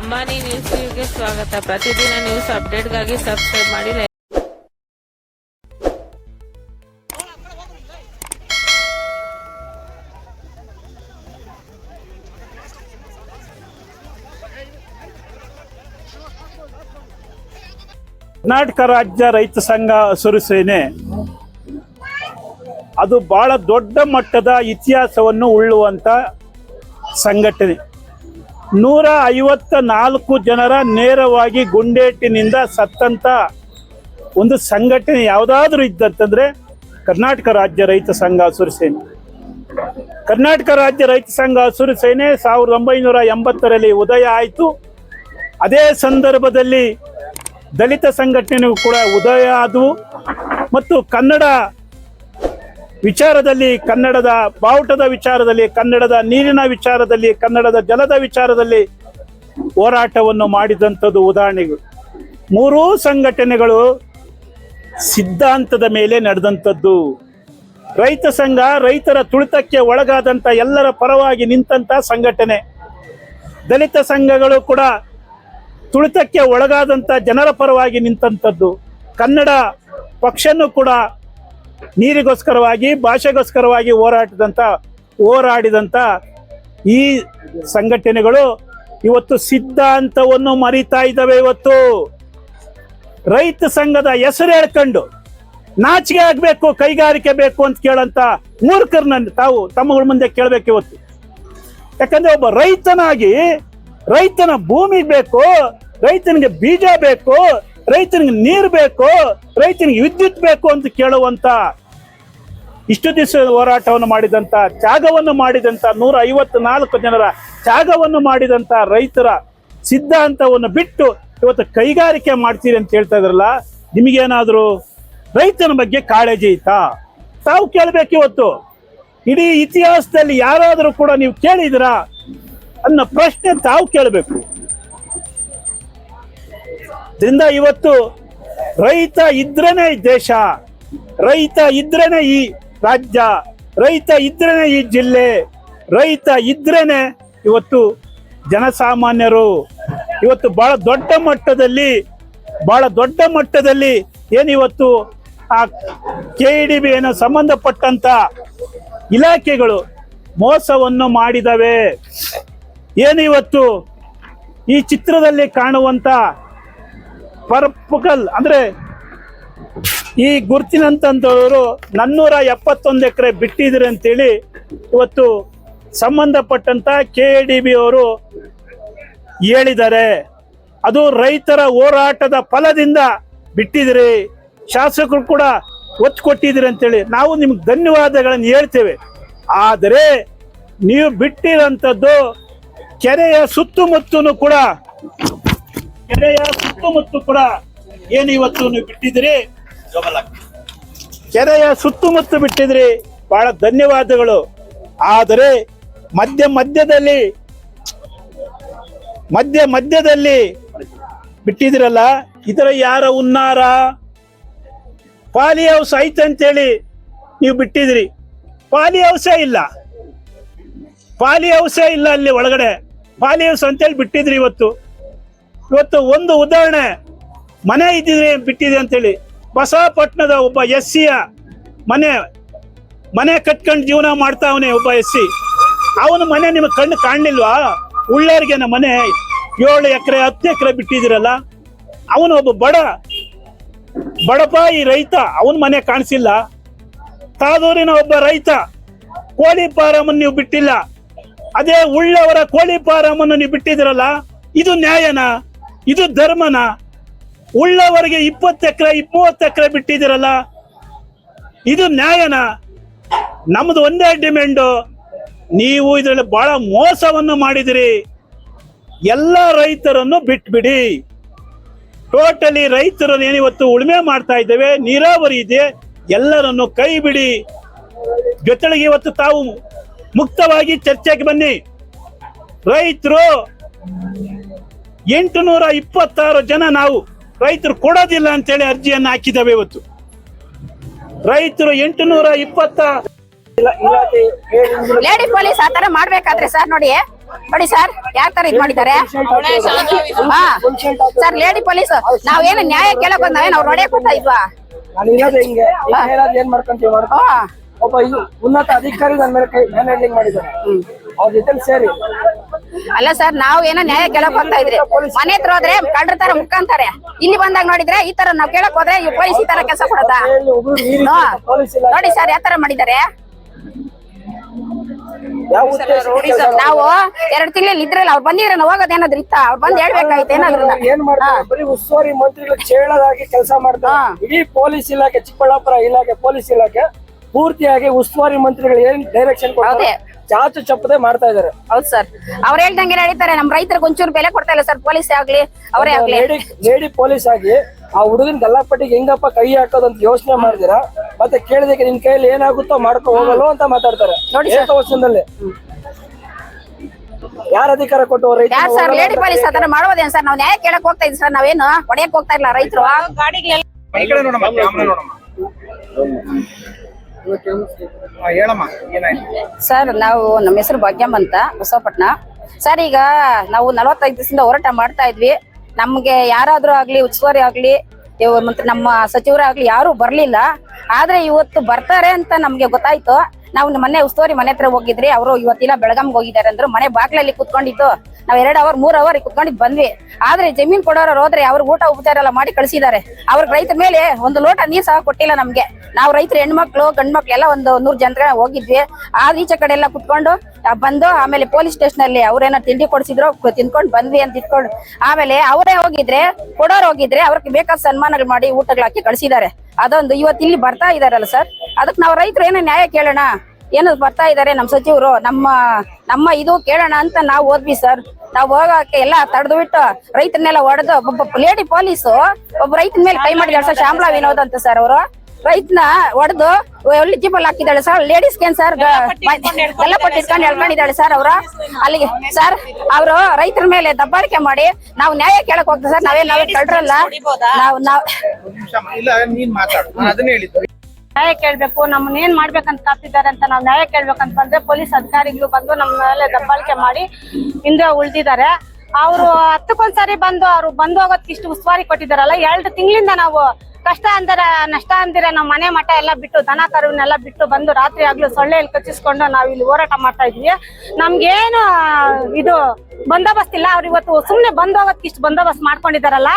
ಅಂಬಾನಿ ನ್ಯೂಸ್ಗೆ ಸ್ವಾಗತ. ಪ್ರತಿದಿನ ನ್ಯೂಸ್ ಅಪ್ಡೇಟ್ಗಾಗಿ ಸಬ್ಸ್ಕ್ರೈಬ್ ಮಾಡಿ. ಕರ್ನಾಟಕ ರಾಜ್ಯ ರೈತ ಸಂಘ ಹಸಿರು ಸೇನೆ ಅದು ಬಹಳ ದೊಡ್ಡ ಮಟ್ಟದ ಇತಿಹಾಸವನ್ನು ಉಳ್ಳುವಂತ ಸಂಘಟನೆ. 154 ಜನರ ನೇರವಾಗಿ ಗುಂಡೇಟಿನಿಂದ ಸತ್ತಂತ ಒಂದು ಸಂಘಟನೆ ಯಾವುದಾದ್ರೂ ಇದ್ದಂತಂದ್ರೆ ಕರ್ನಾಟಕ ರಾಜ್ಯ ರೈತ ಸಂಘ ಹಸಿರು ಸೇನೆ. ಕರ್ನಾಟಕ ರಾಜ್ಯ ರೈತ ಸಂಘ ಹಸಿರು ಸೇನೆ 1980ರಲ್ಲಿ ಉದಯ ಆಯಿತು. ಅದೇ ಸಂದರ್ಭದಲ್ಲಿ ದಲಿತ ಸಂಘಟನೆಗೂ ಕೂಡ ಉದಯ ಆದವು ಮತ್ತು ಕನ್ನಡ ವಿಚಾರದಲ್ಲಿ, ಕನ್ನಡದ ಬಾವುಟದ ವಿಚಾರದಲ್ಲಿ, ಕನ್ನಡದ ನೀರಿನ ವಿಚಾರದಲ್ಲಿ, ಕನ್ನಡದ ಜಲದ ವಿಚಾರದಲ್ಲಿ ಹೋರಾಟವನ್ನು ಮಾಡಿದಂಥದ್ದು ಉದಾಹರಣೆಗಳು. ಮೂರೂ ಸಂಘಟನೆಗಳು ಸಿದ್ಧಾಂತದ ಮೇಲೆ ನಡೆದಂಥದ್ದು. ರೈತ ಸಂಘ ರೈತರ ತುಳಿತಕ್ಕೆ ಒಳಗಾದಂಥ ಎಲ್ಲರ ಪರವಾಗಿ ನಿಂತ ಸಂಘಟನೆ. ದಲಿತ ಸಂಘಗಳು ಕೂಡ ತುಳಿತಕ್ಕೆ ಒಳಗಾದಂಥ ಜನರ ಪರವಾಗಿ ನಿಂತಂಥದ್ದು. ಕನ್ನಡ ಪಕ್ಷನೂ ಕೂಡ ನೀರಿಗೋಸ್ಕರವಾಗಿ, ಭಾಷೆಗೋಸ್ಕರವಾಗಿ ಹೋರಾಡಿದಂಥ ಈ ಸಂಘಟನೆಗಳು ಇವತ್ತು ಸಿದ್ಧಾಂತವನ್ನು ಮರಿತಾ ಇದ್ದಾವೆ. ಇವತ್ತು ರೈತ ಸಂಘದ ಹೆಸರು ಹೇಳ್ಕೊಂಡು ನಾಚಿಕೆ ಆಗ್ಬೇಕು, ಕೈಗಾರಿಕೆ ಬೇಕು ಅಂತ ಕೇಳಂತ ಮೂರ್ಖರನ್ನ ತಾವು ತಮ್ಮಗಳ ಮುಂದೆ ಕೇಳಬೇಕು ಇವತ್ತು. ಯಾಕಂದ್ರೆ ಒಬ್ಬ ರೈತನಾಗಿ ರೈತನ ಭೂಮಿ ಬೇಕು, ರೈತನಿಗೆ ಬೀಜ ಬೇಕು, ರೈತನಿಗೆ ನೀರು ಬೇಕು, ರೈತನಿಗೆ ವಿದ್ಯುತ್ ಬೇಕು ಅಂತ ಕೇಳುವಂತ ಇಷ್ಟು ದಿವಸ ಹೋರಾಟವನ್ನು ಮಾಡಿದಂತ, ತ್ಯಾಗವನ್ನು ಮಾಡಿದಂತ, 154 ಜನರ ತ್ಯಾಗವನ್ನು ಮಾಡಿದಂತ ರೈತರ ಸಿದ್ಧಾಂತವನ್ನು ಬಿಟ್ಟು ಇವತ್ತು ಕೈಗಾರಿಕೆ ಮಾಡ್ತೀರಿ ಅಂತ ಹೇಳ್ತಾ ಇದ್ರಲ್ಲ, ನಿಮಗೇನಾದ್ರು ರೈತನ ಬಗ್ಗೆ ಕಾಳಜಿ ಐತಾ? ತಾವು ಕೇಳಬೇಕು. ಇವತ್ತು ಇಡೀ ಇತಿಹಾಸದಲ್ಲಿ ಯಾರಾದರೂ ಕೂಡ ನೀವು ಕೇಳಿದಿರಾ ಅನ್ನೋ ಪ್ರಶ್ನೆ ತಾವು ಕೇಳಬೇಕು. ಇದರಿಂದ ಇವತ್ತು ರೈತ ಇದ್ರೇನೆ ಈ ದೇಶ, ರೈತ ಇದ್ರೇನೆ ಈ ರಾಜ್ಯ, ರೈತ ಇದ್ರೇನೆ ಈ ಜಿಲ್ಲೆ, ರೈತ ಇದ್ರೇನೆ ಇವತ್ತು ಜನಸಾಮಾನ್ಯರು ಇವತ್ತು ಬಹಳ ದೊಡ್ಡ ಮಟ್ಟದಲ್ಲಿ ಏನಿವತ್ತು ಆ KEDB ಏನೋ ಸಂಬಂಧಪಟ್ಟಂತ ಇಲಾಖೆಗಳು ಮೋಸವನ್ನು ಮಾಡಿದವೆ. ಏನಿವತ್ತು ಈ ಚಿತ್ರದಲ್ಲಿ ಕಾಣುವಂತ ಪರ್ಪಕಲ್ ಅಂದ್ರೆ ಈ ಗುರುತಿನಂತವರು 471 ಎಕರೆ ಬಿಟ್ಟಿದ್ರು ಅಂತೇಳಿ ಇವತ್ತು ಸಂಬಂಧಪಟ್ಟಂತ KEDB ಅವರು ಹೇಳಿದ್ದಾರೆ. ಅದು ರೈತರ ಹೋರಾಟದ ಫಲದಿಂದ ಬಿಟ್ಟಿದ್ರಿ, ಶಾಸಕರು ಕೂಡ ಒತ್ತು ಕೊಟ್ಟಿದ್ರಿ ಅಂತೇಳಿ ನಾವು ನಿಮ್ಗೆ ಧನ್ಯವಾದಗಳನ್ನು ಹೇಳ್ತೇವೆ. ಆದರೆ ನೀವು ಬಿಟ್ಟಿರೋಂಥದ್ದು ಕೆರೆಯ ಸುತ್ತಮುತ್ತಲೂ ಕೂಡ ಏನು ಇವತ್ತು ನೀವು ಬಿಟ್ಟಿದ್ರಿ, ಕೆರೆಯ ಸುತ್ತಮುತ್ತ ಬಿಟ್ಟಿದ್ರಿ, ಬಹಳ ಧನ್ಯವಾದಗಳು. ಆದರೆ ಮಧ್ಯದಲ್ಲಿ ಬಿಟ್ಟಿದ್ರಲ್ಲ, ಇದರ ಯಾರ ಹುನ್ನಾರ? ಪಾಲಿ ಹೌಸ್ ಐತಂತೇಳಿ ನೀವು ಬಿಟ್ಟಿದ್ರಿ, ಪಾಲಿ ಹೌಸೇ ಇಲ್ಲ ಅಲ್ಲಿ ಒಳಗಡೆ, ಪಾಲಿ ಹೌಸ್ ಅಂತೇಳಿ ಬಿಟ್ಟಿದ್ರಿ. ಇವತ್ತು ಒಂದು ಉದಾಹರಣೆ, ಮನೆ ಇದ್ದಿದ್ರೆ ಬಿಟ್ಟಿದೆ ಅಂತೇಳಿ ಬಸವಪಟ್ಟಣದ ಒಬ್ಬ SCಯ ಮನೆ ಕಟ್ಕೊಂಡು ಜೀವನ ಮಾಡ್ತಾವನೆ ಒಬ್ಬ SC. ಅವನ ಮನೆ ನಿಮಗೆ ಕಣ್ಣು ಕಾಣಲಿಲ್ವಾ? ಉಳ್ಳೋರ್ಗೆನ ಮನೆ 7 ಎಕರೆ 10 ಎಕರೆ ಬಿಟ್ಟಿದಿರಲ್ಲ. ಅವನು ಒಬ್ಬ ಬಡಪ ಈ ರೈತ, ಅವನ ಮನೆ ಕಾಣಿಸಿಲ್ಲ. ತಾದೂರಿನ ಒಬ್ಬ ರೈತ ಕೋಳಿ ಫಾರಂ ನೀವು ಬಿಟ್ಟಿಲ್ಲ, ಅದೇ ಉಳ್ಳವರ ಕೋಳಿ ಫಾರಂ ನೀವು ಬಿಟ್ಟಿದಿರಲ್ಲ. ಇದು ನ್ಯಾಯನಾ? ಇದು ಧರ್ಮನ? ಉಳ್ಳವರಿಗೆ 20 ಎಕರೆ 30 ಎಕರೆ ಬಿಟ್ಟಿದಿರಲ್ಲ, ಇದು ನ್ಯಾಯನಾ? ನಮ್ದು ಒಂದೇ ಡಿಮ್ಯಾಂಡು, ನೀವು ಇದರಲ್ಲಿ ಬಹಳ ಮೋಸವನ್ನು ಮಾಡಿದಿರಿ. ಎಲ್ಲ ರೈತರನ್ನು ಬಿಟ್ಬಿಡಿ. ಟೋಟಲಿ ರೈತರನ್ನು ಏನಿವತ್ತು ಉಳುಮೆ ಮಾಡ್ತಾ ಇದ್ದೇವೆ, ನೀರಾವರಿ ಇದೆ, ಎಲ್ಲರನ್ನು ಕೈ ಬಿಡಿ. ಜೊತೆಗೆ ಇವತ್ತು ತಾವು ಮುಕ್ತವಾಗಿ ಚರ್ಚೆಗೆ ಬನ್ನಿ. ರೈತರು 826 ಜನ ನಾವು ರೈತರು ಕೊಡೋದಿಲ್ಲ ಅಂತೇಳಿ ಅರ್ಜಿಯನ್ನು ಹಾಕಿದ್ದೇವೆ. ಇವತ್ತು ರೈತರು 820 ಲೇಡಿ ಪೊಲೀಸ್ ಆತರ ಮಾಡ್ಬೇಕಾದ್ರೆ ಸರ್ ನೋಡಿ ನೋಡಿ ಸರ್ ಯಾವ ತರ ಇದ್ ಮಾಡಿದ್ದಾರೆ. ಹಾ ಸರ್ ಲೇಡಿ ಪೊಲೀಸ್ ನಾವೇನು ನ್ಯಾಯ ಕೇಳಕ್ ಬಂದ್ ನಾವೇನು ಅವ್ರು ಹೊಡೆಯಕ್ ಬರ್ತಾ ಇದ್ವಾ? ಹಿಂಗೆ ಏನ್ ಮಾಡ್ಕೊಂತೀವಿ ಒಬ್ಬ ಇದು ಉನ್ನತ ಅಧಿಕಾರಿ ನನ್ನ ಮೇಲೆ ಮ್ಯಾನ್ ಹ್ಯಾಂಡ್ಲಿಂಗ್ ಮಾಡಿದ್ದಾರೆ ಅವ್ರ ಜೊತೆ ಸೇರಿ. ಅಲ್ಲ ಸರ್ ನಾವ್ ಏನೋ ನ್ಯಾಯ ಕೇಳಕ್ ಹೋಗ್ತಾ ಇದ್ರಿ, ಮನೆ ಹತ್ರ ಹೋದ್ರೆ ಕಳ್ರ ತರ ಮುಕ್ಕಂತಾರೆ. ಇಲ್ಲಿ ಬಂದಾಗ ನೋಡಿದ್ರೆ ಈ ತರ ನಾವ್ ಕೇಳಕ್ ಹೋದ್ರೆ ಈ ಪೊಲೀಸ್ ಈ ತರ ಕೆಲಸ ಕೊಡತಾ? ನೋಡಿ ಸರ್ ಯಾವ ತರ ಮಾಡಿದ್ದಾರೆ. ನಾವು 2 ತಿಂಗಳಲ್ಲಿ ಇದ್ರಲ್ಲ ಅವ್ರು ಬಂದಿದ್ರೆ ಹೋಗೋದೇನಾದ್ರು ಇತ್ತ? ಅವ್ರು ಬಂದ್ ಹೇಳ್ಬೇಕಾಯ್ತು ಏನಾದ್ರು. ಏನ್ ಮಾಡ್ತಾರೆ ಬರೀ ಉಸ್ತುವಾರಿ ಮಂತ್ರಿಗಳು ಚೇಳದಾಗಿ ಕೆಲಸ ಮಾಡ್ತಾರೆ. ಇಡೀ ಪೊಲೀಸ್ ಇಲಾಖೆ, ಚಿಕ್ಕಬಳ್ಳಾಪುರ ಇಲಾಖೆ ಪೊಲೀಸ್ ಇಲಾಖೆ ಪೂರ್ತಿಯಾಗಿ ಉಸ್ತುವಾರಿ ಮಂತ್ರಿಗಳು ಏನ್ ಡೈರೆಕ್ಷನ್ ಕೊಡ್ತಾರೆ ಚಾಚು ಚಪ್ಪದೆ ಮಾಡ್ತಾ ಇದಾರೆ. ಹೌದು ಸರ್, ಅವ್ರು ಹೇಳ್ದಂಗೆ ನಡೀತಾರೆ. ನಮ್ ರೈತರಿಗೆ ಒಂಚೂರು ಬೆಲೆ ಕೊಡ್ತಾ ಇಲ್ಲ ಸರ್. ಪೊಲೀಸ್ ಆಗ್ಲಿ ಅವರೇ ಆಗ್ಲಿ, ಲೇಡಿ ಪೊಲೀಸ್ ಆಗಿ ಆ ಹುಡುಗನ್ ಗಲ್ಲಾಪಟ್ಟಿಗೆ ಹೆಂಗಪ್ಪ ಕೈ ಹಾಕೋದಂತ ಯೋಚನೆ ಮಾಡಿದಿರಾ? ಮತ್ತೆ ಕೇಳಿದಕ್ಕೆ ನಿನ್ ಕೈಯಲ್ಲಿ ಏನಾಗುತ್ತೋ ಮಾಡ್ಕೊ ಹೋಗಲ್ಲ ಅಂತ ಮಾತಾಡ್ತಾರೆ. ನೋಡಿ ವರ್ಷದಲ್ಲಿ ಯಾರ ಅಧಿಕಾರ ಕೊಟ್ಟು ಯಾರು ಸರ್? ಲೇಡಿ ಪೊಲೀಸ್ ಅದನ್ನ ಮಾಡೋದೇನ್ ಸರ್? ನಾವ್ ನ್ಯಾಯ ಕೇಳಕ್ ಹೋಗ್ತಾ ಇದ್ವಿ ಸರ್, ನಾವೇನು ಹೊಡೆಯಕ್ ಹೋಗ್ತಾ ಇಲ್ಲ. ರೈತರು ಸರ್ ನಾವು ನಮ್ಮ ಹೆಸರು ಭಾಗ್ಯಮ್ಮ ಅಂತ, ಬಸವಪಟ್ನ ಸರ್. ಈಗ ನಾವು 45 ದಿವಸದಿಂದ ಹೋರಾಟ ಮಾಡ್ತಾ ಇದ್ವಿ. ನಮ್ಗೆ ಯಾರಾದ್ರೂ ಆಗ್ಲಿ, ಉಸ್ತುವಾರಿ ಆಗ್ಲಿ, ಮತ್ತೆ ನಮ್ಮ ಸಚಿವರಾಗ್ಲಿ ಯಾರು ಬರ್ಲಿಲ್ಲ. ಆದ್ರೆ ಇವತ್ತು ಬರ್ತಾರೆ ಅಂತ ನಮ್ಗೆ ಗೊತ್ತಾಯ್ತು. ನಾವು ಮೊನ್ನೆ ಉಸ್ತುವಾರಿ ಮನೆ ಹತ್ರ ಹೋಗಿದ್ರಿ, ಅವರು ಇವತ್ತಿಲ್ಲ ಬೆಳಗಾಂಗೆ ಹೋಗಿದ್ದಾರೆ ಅಂದ್ರು. ಮನೆ ಬಾಗ್ಲಲ್ಲಿ ಕುತ್ಕೊಂಡಿತ್ತು. ನಾವ್ 2 ಅವರ್ 3 ಅವರ್ ಕುತ್ಕೊಂಡಿದ್ ಬಂದ್ವಿ. ಆದ್ರೆ ಜಮೀನ್ ಕೊಡೋರು ಹೋದ್ರೆ ಅವ್ರಿಗೆ ಊಟ ಉಪಚಾರ ಎಲ್ಲ ಮಾಡಿ ಕಳ್ಸಿದ್ದಾರೆ. ಅವ್ರಿಗೆ ರೈತರ ಮೇಲೆ ಒಂದು ಲೋಟ ನೀರ್ ಸಹ ಕೊಟ್ಟಿಲ್ಲ ನಮ್ಗೆ. ನಾವು ರೈತರು ಹೆಣ್ಮಕ್ಳು ಗಂಡ್ಮಕ್ಳು ಎಲ್ಲ ಒಂದು 100 ಜನ ಹೋಗಿದ್ವಿ. ಈಚೆ ಕಡೆ ಎಲ್ಲ ಕುತ್ಕೊಂಡು ಬಂದು ಆಮೇಲೆ ಪೊಲೀಸ್ ಸ್ಟೇಷನ್ ಅಲ್ಲಿ ಅವ್ರೇನೋ ತಿಂಡಿ ಕೊಡ್ಸಿದ್ರು, ತಿನ್ಕೊಂಡ್ ಬಂದ್ವಿ ಅಂತ ಇಟ್ಕೊಂಡು ಆಮೇಲೆ ಅವರೇ ಹೋಗಿದ್ರೆ, ಕೊಡೋರು ಹೋಗಿದ್ರೆ ಅವ್ರಿಗೆ ಬೇಕಾದ ಸನ್ಮಾನಗಳು ಮಾಡಿ ಊಟಗಳು ಹಾಕಿ ಕಳ್ಸಿದ್ದಾರೆ. ಅದೊಂದು ಇವತ್ತು ಇಲ್ಲಿ ಬರ್ತಾ ಇದಾರಲ್ಲ ಸರ್, ಅದಕ್ಕೆ ನಾವು ರೈತರು ಏನೋ ನ್ಯಾಯ ಕೇಳೋಣ, ಏನು ಬರ್ತಾ ಇದಾರೆ ನಮ್ಮ ಸಚಿವರು, ನಮ್ಮ ಇದು ಕೇಳೋಣ ಅಂತ ನಾವು ಹೋದ್ವಿ ಸರ್. ನಾವು ಹೋಗಕ್ಕೆ ಎಲ್ಲ ತಡೆದು ಬಿಟ್ಟು ರೈತರನ್ನೆಲ್ಲ ಹೊಡೆದು, ಒಬ್ಬ ಲೇಡಿ ಪೊಲೀಸು ಒಬ್ಬ ರೈತನ ಮೇಲೆ ಕೈ ಮಾಡಿದಾಳೆ ಸರ್, ಶ್ಯಾಮಲಾ ವಿನೋದ್ ಅಂತ ಸರ್. ಅವರು ರೈತನ ಹೊಡೆದು ಒಳ್ಳೆ ಜೀಪಲ್ಲಿ ಹಾಕಿದ್ದಾಳೆ ಸರ್. ಲೇಡೀಸ್ ಏನ್ ಸರ್ ಎಲ್ಲ ಪಟ್ಟು ಇಟ್ಕೊಂಡು ಹೇಳ್ಕೊಂಡಿದ್ದಾಳೆ ಸರ್. ಅವರು ಅಲ್ಲಿಗೆ ಸರ್ ಅವರು ರೈತರ ಮೇಲೆ ದಬ್ಬಾಳಿಕೆ ಮಾಡಿ ನಾವು ನ್ಯಾಯ ಕೇಳಕ್ ಹೋಗ್ತೀವಿ ಸರ್. ನಾವೇ ಕಳ್ರಲ್ಲ. ನ್ಯಾಯ ಕೇಳ್ಬೇಕು, ನಮ್ಮನ್ನ ಏನ್ ಮಾಡ್ಬೇಕಂತ ಕಾಪಿದ್ದಾರೆ ಅಂತ ನಾವು ನ್ಯಾಯ ಕೇಳ್ಬೇಕಂತ ಬಂದ್ರೆ ಪೊಲೀಸ್ ಅಧಿಕಾರಿಗಳು ಬಂದು ನಮ್ಮ ಮೇಲೆ ದಬ್ಬಾಳಿಕೆ ಮಾಡಿ ಹಿಂದೆ ಉಳ್ದಿದ್ದಾರೆ. ಅವರು 10ಕ್ಕೊಂದ್ಸರಿ ಬಂದು ಅವ್ರು ಬಂದು ಹೋಗೋದಕ್ಕೆ ಇಷ್ಟು ಉಸ್ತುವಾರಿ ಕೊಟ್ಟಿದ್ದಾರಲ್ಲ. 2 ತಿಂಗಳಿಂದ ನಾವು ಕಷ್ಟ ಅಂದರೆ ನಷ್ಟ ಅಂದಿರ ನಾವು ಮನೆ ಮಠ ಎಲ್ಲ ಬಿಟ್ಟು, ದನ ಕರುವನ್ನೆಲ್ಲ ಬಿಟ್ಟು ಬಂದು ರಾತ್ರಿ ಆಗ್ಲೂ ಸೊಳ್ಳೆಯಲ್ಲಿ ಕಚ್ಚಿಸ್ಕೊಂಡು ನಾವು ಇಲ್ಲಿ ಹೋರಾಟ ಮಾಡ್ತಾ ಇದ್ವಿ. ನಮ್ಗೇನು ಇದು ಬಂದೋಬಸ್ತ್ ಇಲ್ಲ. ಅವ್ರು ಇವತ್ತು ಸುಮ್ನೆ ಬಂದ್ ಹೋಗೋದಕ್ಕೆ ಇಷ್ಟು ಬಂದೋಬಸ್ತ್ ಮಾಡ್ಕೊಂಡಿದಾರಲ್ಲ.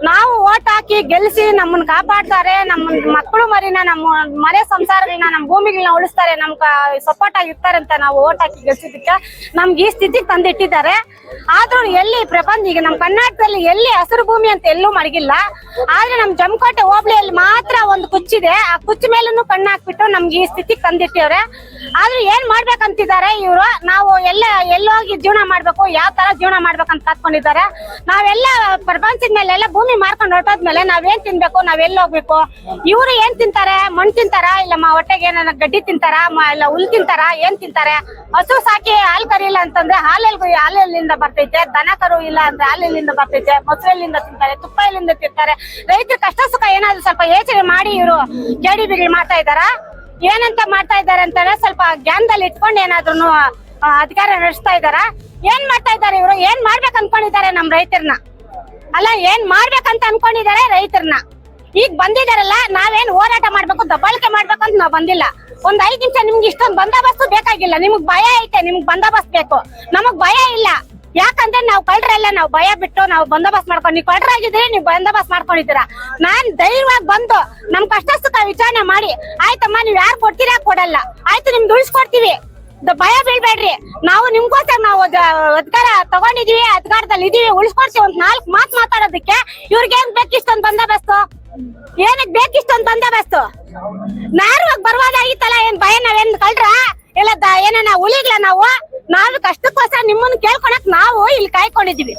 ನಾವು ಓಟ್ ಹಾಕಿ ಗೆಲ್ಸಿ ನಮ್ಮನ್ನ ಕಾಪಾಡ್ತಾರೆ, ನಮ್ಮ ಮಕ್ಕಳು ಮರಿನ, ನಮ್ಮ ಮನೆ ಸಂಸಾರಗಳನ್ನ, ನಮ್ಮ ಭೂಮಿಗಳನ್ನ ಉಳಿಸ್ತಾರೆ, ನಮ್ಗ ಸಪೋರ್ಟ್ ಆಗಿರ್ತಾರೆ ಅಂತ ನಾವು ಓಟ್ ಹಾಕಿ ಗೆಲ್ಸಿದಕ್ಕೆ ನಮ್ಗೆ ಈ ಸ್ಥಿತಿಗೆ ತಂದಿಟ್ಟಿದ್ದಾರೆ. ಆದ್ರೂ ಎಲ್ಲಿ ಪ್ರಪಂಚ ಈಗ ನಮ್ಮ ಕರ್ನಾಟಕದಲ್ಲಿ ಎಲ್ಲಿ ಹಸಿರು ಭೂಮಿ ಅಂತ ಎಲ್ಲೂ ಮಡಗಿಲ್ಲ. ಆದ್ರೆ ನಮ್ ಜಮಕೋಟೆ ಹೋಬಳಿಯಲ್ಲಿ ಮಾತ್ರ ಒಂದು ಕುಚ್ಚಿದೆ. ಆ ಕುಚ್ಚ ಮೇಲೂ ಕಣ್ಣು ಹಾಕ್ಬಿಟ್ಟು ನಮ್ಗೆ ಈ ಸ್ಥಿತಿಗೆ ತಂದಿಟ್ಟಿವ್ರೆ. ಆದ್ರೆ ಏನ್ ಮಾಡ್ಬೇಕಂತಿದ್ದಾರೆ ಇವ್ರು, ನಾವು ಎಲ್ಲೋಗಿ ಜೀವನ ಮಾಡ್ಬೇಕು, ಯಾವ ತರ ಜೀವನ ಮಾಡ್ಬೇಕಂತ ಕಾತ್ಕೊಂಡಿದ್ದಾರೆ. ನಾವೆಲ್ಲ ಪ್ರಪಂಚದ ಮೇಲೆ ಎಲ್ಲ ಭೂಮಿ ಮಾರ್ಕೊಂಡು ಹೊರಟೋದ್ಮೇಲೆ ನಾವೇನ್ ತಿನ್ಬೇಕು, ನಾವೆಲ್ಲ ಹೋಗ್ಬೇಕು? ಇವ್ರು ಏನ್ ತಿಂತಾರೆ? ಮಣ್ಣು ತಿಂತಾರ, ಇಲ್ಲ ಹೊಟ್ಟೆಗೆ ಏನಾರ ಗಡ್ಡಿ ತಿಂತಾರ, ಇಲ್ಲ ಹುಲ್ ತಿಂತಾರ, ಏನ್ ತಿಂತಾರೆ? ಹಸು ಸಾಕಿ ಹಾಲು ಕರಿಯಿಲ್ಲ ಅಂತಂದ್ರೆ ಹಾಲೆಲ್ಲಿಂದ ಬರ್ತೈತೆ, ದನ ಕರು ಇಲ್ಲ ಅಂದ್ರೆ ಹಾಲೆಲ್ಲಿಂದ ಬರ್ತೈತೆ, ಮೊಸರೆಲ್ಲಿಂದ ತಿಂತಾರೆ, ತುಪ್ಪ ಎಲ್ಲಿಂದ ತಿಂತಾರೆ? ರೈತರ ಕಷ್ಟ ಸುಖ ಏನಾದ್ರು ಸ್ವಲ್ಪ ಯೋಚನೆ ಮಾಡಿ ಇವರು ಕೆಡಿಬಿಗಳು ಮಾಡ್ತಾ ಇದಾರ. ಏನಂತ ಮಾಡ್ತಾ ಇದಾರೆ ಅಂತಾರೆ ಸ್ವಲ್ಪ ಜ್ಞಾನದಲ್ಲಿ ಇಟ್ಕೊಂಡು ಏನಾದ್ರು ಅಧಿಕಾರ ನಡೆಸ್ತಾ ಇದಾರ. ಏನ್ ಮಾಡ್ತಾ ಇದಾರೆ ಇವರು? ಏನ್ ಮಾಡ್ಬೇಕು ಅನ್ಕೊಂಡಿದ್ದಾರೆ ನಮ್ ರೈತರನ್ನ? ಅಲ್ಲ ಏನ್ ಮಾಡ್ಬೇಕಂತ ಅನ್ಕೊಂಡಿದ್ದಾರೆ ರೈತರನ್ನ? ಈಗ ಬಂದಿದಾರಲ್ಲ, ನಾವೇನ್ ಹೋರಾಟ ಮಾಡ್ಬೇಕು, ದಬ್ಬಾಳಿಕೆ ಮಾಡ್ಬೇಕು ಅಂತ ನಾವ್ ಬಂದಿಲ್ಲ. ಒಂದ್ 5 ನಿಮಿಷ ನಿಮ್ಗೆ ಇಷ್ಟೊಂದು ಬಂದೋಬಸ್ತು ಬೇಕಾಗಿಲ್ಲ. ನಿಮ್ಗ್ ಭಯ ಐತೆ, ನಿಮ್ಗ್ ಬಂದೋಬಸ್ತ್ ಬೇಕು, ನಮಗ್ ಭಯ ಇಲ್ಲ. ಯಾಕಂದ್ರೆ ನಾವು ಕಳ್ರೆಲ್ಲ ನಾವು ಭಯ ಬಿಟ್ಟು ನಾವು ಬಂದೋಬಸ್ತ್ ಮಾಡ್ಕೊಂಡು, ನೀವು ಕಳ್ರಾಗಿದ್ರೆ ನೀವು ಬಂದೋಬಸ್ತ್ ಮಾಡ್ಕೊಂಡಿದ್ದೀರಾ. ನಾನ್ ಧೈರ್ಯವಾಗಿ ಬಂದು ನಮ್ ಕಷ್ಟ ಸುಖ ವಿಚಾರಣೆ ಮಾಡಿ, ಆಯ್ತಮ್ಮ ನೀವ್ ಯಾರು ಕೊಡ್ತೀರಾ ಕೊಡಲ್ಲ, ಆಯ್ತು ನಿಮ್ದು ಉಳಿಸ್ಕೊಡ್ತೀವಿ, ಭಯ ಬೀಳ್ಬೇಡ್ರಿ, ನಾವು ನಿಮ್ಗೋಸ್ಕರ ನಾವು ಅಧಿಕಾರ ತಗೊಂಡಿದೀವಿ, ಅಧಿಕಾರದಲ್ಲಿ ಇದೀವಿ, ಉಳಿಸ್ಕೊಡ್ತೀವಿ ಅಂತ 4 ಮಾತು ಮಾತಾಡೋದಕ್ಕೆ ಇವ್ರಿಗೆ ಏನ್ ಬೇಕಿಷ್ಟೊಂದು ಬಂದೋಬಸ್ತು? ಏನಕ್ ಬೇಕಿಷ್ಟೊಂದು ಬಂದೋಬಸ್ತು? ನೇರವಾಗಿ ಬರ್ಬೋದಾಗಿತ್ತಲ್ಲ. ಏನ್ ಭಯ? ನಾವೇನ್ ಕಳ್ರ ಇಲ್ಲ ಏನ ಉಳಿಗ್ಲ? ನಾವು ಕಷ್ಟಕ್ಕೋಸ್ಕರ ನಿಮ್ಮನ್ನ ಕೇಳ್ಕೊಳಕ್ ನಾವು ಇಲ್ಲಿ ಕಾಯ್ಕೊಂಡಿದೀವಿ.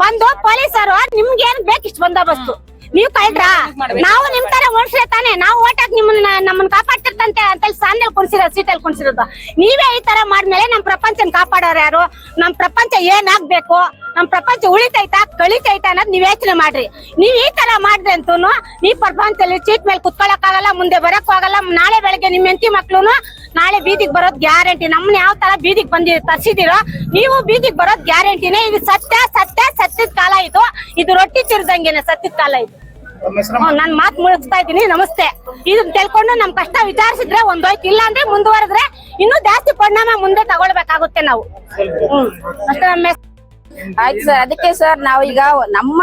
ಬಂದು ಪೊಲೀಸರು ನಿಮ್ಗೆ ಏನ್ ಬೇಕಿಷ್ಟು ಬಂದೋಬಸ್ತು? ನೀವ್ ಕಳ್ರ? ನಾವು ನಿಮ್ ತರ ಮನುಷ್ಯ ತಾನೆ, ನಾವು ಓಟಾಕ್ ನಮ್ಮನ್ನ ಕಾಪಾಡ್ತಿರ್ತಂತೆ ಅಂತ ಸ್ಥಾನದಲ್ಲಿ ಕುಣಿಸಿರೋದು, ಸೀಟಲ್ಲಿ ಕುಣಿಸಿರೋದು. ನೀವೇ ಈ ತರ ಮಾಡ್ಮೇಲೆ ನಮ್ ಪ್ರಪಂಚನ ಕಾಪಾಡೋರು ಯಾರು? ನಮ್ ಪ್ರಪಂಚ ಏನಾಗ್ಬೇಕು? ನಮ್ ಪ್ರಪಂಚ ಉಳಿತೈತಾ ಕಳಿತೈತಾ ಅನ್ನೋದು ನೀವ್ ಯೋಚನೆ ಮಾಡ್ರಿ. ನೀವ್ ಈ ತರ ಮಾಡಿದ್ರೆ ಅಂತೂ ನೀ ಪ್ರಪಂಚದಲ್ಲಿ ಸೀಟ್ ಮೇಲೆ ಕುತ್ಕೊಳಕ್ ಆಗಲ್ಲ, ಮುಂದೆ ಬರಕ್ ಆಗಲ್ಲ. ನಾಳೆ ಬೆಳಗ್ಗೆ ನಿಮ್ ಹೆಂಡತಿ ಮಕ್ಳುನು ನಾಳೆ ಬೀದಿಗೆ ಬರೋದ್ ಗ್ಯಾರಂಟಿ. ನಮ್ಮನ್ನ ಯಾವ ತರ ಬೀದಿಗೆ ತರ್ಸಿದಿರೋ ನೀವು ಬೀದಿಗೆ ಬರೋದ್ ಗ್ಯಾರಂಟಿನೇ. ಇದು ಸತ್ಯದ ಕಾಲ ಇದು ರೊಟ್ಟಿ ತಿರ್ದಂಗೆನೆ ಸತ್ಯದ ಕಾಲ ಇದು. ನಾನ್ ಮಾತ್ ಮುಗಿಸ್ತಾ ಇದ್ದೀನಿ. ನಮಸ್ತೆ. ಇದನ್ನ ತಿಳ್ಕೊಂಡು ನಮ್ ಕಷ್ಟ ವಿಚಾರಿಸಿದ್ರೆ ಒಂದೋಯ್ತು, ಇಲ್ಲ ಅಂದ್ರೆ ಮುಂದುವರೆದ್ರೆ ಇನ್ನೂ ಜಾಸ್ತಿ ಪರಿಣಾಮ ಮುಂದೆ ತಗೊಳ್ಬೇಕಾಗುತ್ತೆ ನಾವು. ಅಷ್ಟೇ ನಮ್ಮ ಆಯ್ತು ಸರ್. ಅದಕ್ಕೆ ಸರ್ ನಾವು ಈಗ ನಮ್ಮ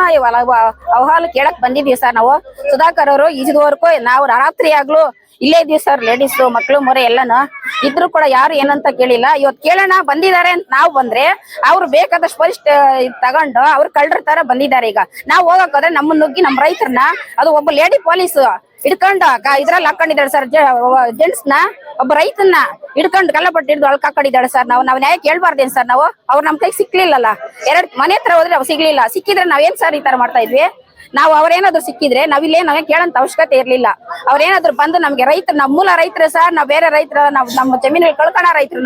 ಅಹವಾಲು ಕೇಳಕ್ ಬಂದಿದ್ವಿ ಸರ್. ನಾವು ಸುಧಾಕರ್ ಅವರು ಇದುವರೆಗೂ ನಾವು ರಾತ್ರಿ ಆಗ್ಲೂ ಇಲ್ಲೇ ಇದೀವಿ ಸರ್. ಲೇಡೀಸ್ ಮಕ್ಳು ಮೊರೆ ಎಲ್ಲಾನು ಇದ್ರು ಕೂಡ ಯಾರು ಏನಂತ ಕೇಳಿಲ್ಲ. ಇವತ್ ಕೇಳೋಣ ಬಂದಿದ್ದಾರೆ ಅಂತ ನಾವು ಬಂದ್ರೆ ಅವ್ರು ಬೇಕಾದಷ್ಟು ಪರಿಷ್ಠ ತಗೊಂಡು ಅವ್ರು ಕಳ್ಳರ ತರ ಬಂದಿದ್ದಾರೆ. ಈಗ ನಾವು ಹೋಗಕ್ ಹೋದ್ರೆ ನಮ್ಮ ನುಗ್ಗಿ ನಮ್ ರೈತರನ್ನ ಅದು ಒಬ್ಬ ಲೇಡಿ ಪೊಲೀಸ್ ಹಿಡ್ಕೊಂಡು ಇದ್ರಲ್ಲಿ ಹಾಕೊಂಡಿದ್ದಾಳೆ ಸರ್. ಜೆಂಟ್ಸ್ ನ ಒಬ್ಬ ರೈತನ್ನ ಹಿಡ್ಕೊಂಡು ಕಲ್ಲಪಟ್ಟು ಹಿಡಿದು ಒಳಕ್ ಹಾಕೊಂಡಿದ್ದಾಳೆ ಸರ್. ನಾವು ನ್ಯಾಯ ಕೇಳ್ಬಾರ್ದೇನ್ ಸರ್? ನಾವು ಅವ್ರು ನಮ್ ಕೈಗೆ ಸಿಕ್ಲಿಲ್ಲಲ್ಲ. 2 ಮನೆ ಹತ್ರ ಹೋದ್ರೆ ಅವ್ ಸಿಗ್ಲಿಲ್ಲ. ಸಿಕ್ಕಿದ್ರೆ ನಾವೇನ್ ಸರ್ ಈ ತರ ಮಾಡ್ತಾ ಇದ್ವಿ? ನಾವು ಅವ್ರೇನಾದ್ರು ಸಿಕ್ಕಿದ್ರೆ ನಾವಿಲ್ಲೇ ನಾವೇ ಕೇಳಂತ ಅವಶ್ಯಕತೆ ಇರ್ಲಿಲ್ಲ. ಅವ್ರೇನಾದ್ರು ಬಂದು ನಮ್ಗೆ ರೈತರು, ನಮ್ಮ ಮೂಲ ರೈತರು ಸರ್. ನಾವ್ ಬೇರೆ ರೈತರ, ನಾವ್ ನಮ್ಮ ಜಮೀನಲ್ಲಿ ಕಳ್ಕೊಳ ರೈತರು.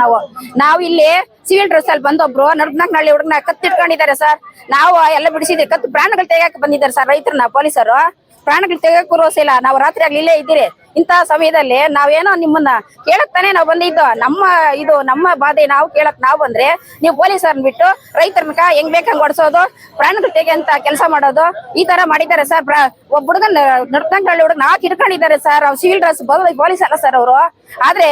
ನಾವು ಇಲ್ಲಿ ಸಿವಿಲ್ ಡ್ರೆಸ್ ಅಲ್ಲಿ ಬಂದು ಒಬ್ರು ನಳ್ಳಿ ಹುಡುಗನ ಕತ್ತಿಟ್ಕೊಂಡಿದ್ದಾರೆ ಸರ್. ನಾವು ಎಲ್ಲ ಬಿಡಿಸಿದ್ವಿ. ಕತ್ತು ಪ್ರಾಣಗಳು ತೆಗಿಯಕ್ಕೆ ಬಂದಿದ್ದಾರೆ ಸರ್ ರೈತರನ್ನ ಪೊಲೀಸರು. ಪ್ರಾಣಗಳು ತೆಗಿಯಕ್ಕೂ ರೋಸಿಲ್ಲ. ನಾವು ರಾತ್ರಿ ಆಗ್ಲಿ ಇಲ್ಲೇ ಇದ್ದೀರಿ. ಇಂತ ಸಮಯದಲ್ಲಿ ನಾವೇನೋ ನಿಮ್ಮನ್ನ ಕೇಳಕ್ ತಾನೇ ನಾವು ಬಂದಿದ್ದು. ನಮ್ಮ ಬಾಧೆ ನಾವು ಕೇಳಕ್ ನಾವು ಬಂದ್ರೆ ನೀವು ಪೊಲೀಸರನ್ನ ಬಿಟ್ಟು ರೈತರನ್ನ ಹೆಂಗ್ ಬೇಕಂಗ್ ಓಡಿಸೋದು, ಪ್ರಾಣಗಳು ತೆಗೆಯಂತ ಕೆಲಸ ಮಾಡೋದು, ಈ ತರ ಮಾಡಿದ್ದಾರೆ ಸರ್. ಒಬ್ಬ ಹುಡುಗನ್ ನಡ್ಕೊಂಡ್ ಹುಡುಗ 4 ಹಿಡ್ಕೊಂಡಿದ್ದಾರೆ ಸರ್. ಅವ್ರು ಸಿವಿಲ್ ಡ್ರೆಸ್ ಪೊಲೀಸ್ ಅಲ್ಲ ಸರ್ ಅವರು. ಆದ್ರೆ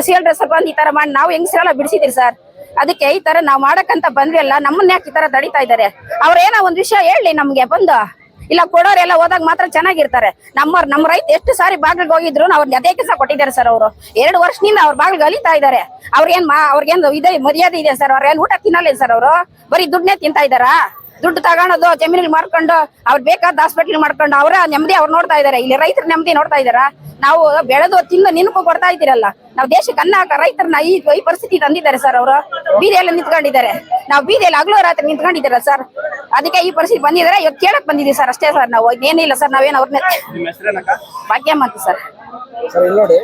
ಸಿವಿಲ್ ಡ್ರೆಸ್ ಬಂದು ಈ ತರ ಮಾಡಿ ನಾವು ಹೆಂಗಸರೆಲ್ಲ ಬಿಡಿಸಿದಿರಿ ಸರ್. ಅದಕ್ಕೆ ಈ ತರ ನಾವ್ ಮಾಡಕ್ಕಂತ ಬಂದ್ವಿ ಅಲ್ಲ. ನಮ್ಮನ್ನ ಯಾಕೆ ಈ ತರ ತಡೀತಾ ಇದ್ದಾರೆ? ಅವ್ರೇನೋ ಒಂದ್ ವಿಷಯ ಹೇಳಿ ನಮ್ಗೆ ಬಂದು. ಇಲ್ಲ ಕೊಡೋರೆಲ್ಲ ಹೋದಾಗ ಮಾತ್ರ ಚೆನ್ನಾಗಿರ್ತಾರೆ. ನಮ್ಮ ರೈತ ಎಷ್ಟು ಸಾರಿ ಬಾಗಿಲಿಗೆ ಹೋಗಿದ್ರು ಅವ್ರಿಗೆ ಅದೇ ಕೆಲಸ ಕೊಟ್ಟಿದ್ದಾರೆ ಸರ್. ಅವರು 2 ವರ್ಷದಿಂದ ಅವ್ರ ಬಾಗಿಲಿಗೆ ಅಲಿತಾ ಇದ್ದಾರೆ. ಅವ್ರಿಗೇನು ಇದೆ ಮರ್ಯಾದೆ ಇದೆ ಸರ್? ಅವ್ರೇನ್ ಊಟ ತಿನ್ನಲ್ಲ ಸರ್? ಅವರು ಬರೀ ದುಡ್ಡನ್ನೇ ತಿಂತಾ ಇದ್ದಾರಾ? ದುಡ್ಡು ತಗೊಳೋದು, ಜಮೀನಿಗೆ ಮಾಡ್ಕೊಂಡು ಅವ್ರು ಬೇಕಾದ ಹಾಸ್ಪಿಟ್ಲ್ ಮಾಡ್ಕೊಂಡು ಅವರ ನೆಮ್ಮದಿ ಅವ್ರು ನೋಡ್ತಾ ಇದಾರೆ. ಇಲ್ಲಿ ರೈತರ ನೆಮ್ಮದಿ ನೋಡ್ತಾ ಇದಾರ? ನಾವು ಬೆಳೆದು ತಿಂದು ನಿನ್ಕು ಕೊಡ್ತಾ ಇದ್ದೀರಲ್ಲ. ನಾವು ದೇಶಕ್ಕೆ ಅನ್ನ ಹಾಕ ರೈತರನ್ನ ಈ ಪರಿಸ್ಥಿತಿ ತಂದಿದ್ದಾರೆ ಸರ್. ಅವರು ಬೀದಿಯಲ್ಲಿ ನಿಂತ್ಕೊಂಡಿದ್ದಾರೆ. ನಾವು ಬೀದಿಯಲ್ಲಿ ಹಗಲು ರಾತ್ರಿ ನಿಂತ್ಕೊಂಡಿದ್ದೀರ ಸರ್. ಅದಕ್ಕೆ ಈ ಪರಿಸ್ಥಿತಿ ಬಂದಿದ್ದಾರೆ. ಇವತ್ತು ಕೇಳಕ್ ಬಂದಿದ್ದೀವಿ ಸರ್. ಅಷ್ಟೇ ಸರ್. ನಾವು ಏನಿಲ್ಲ ಸರ್. ನಾವೇನು ಅವ್ರನ್ನ ಭಾಗ್ಯಮ್ಮ ಅಂತ ಸರ್. ನೋಡಿ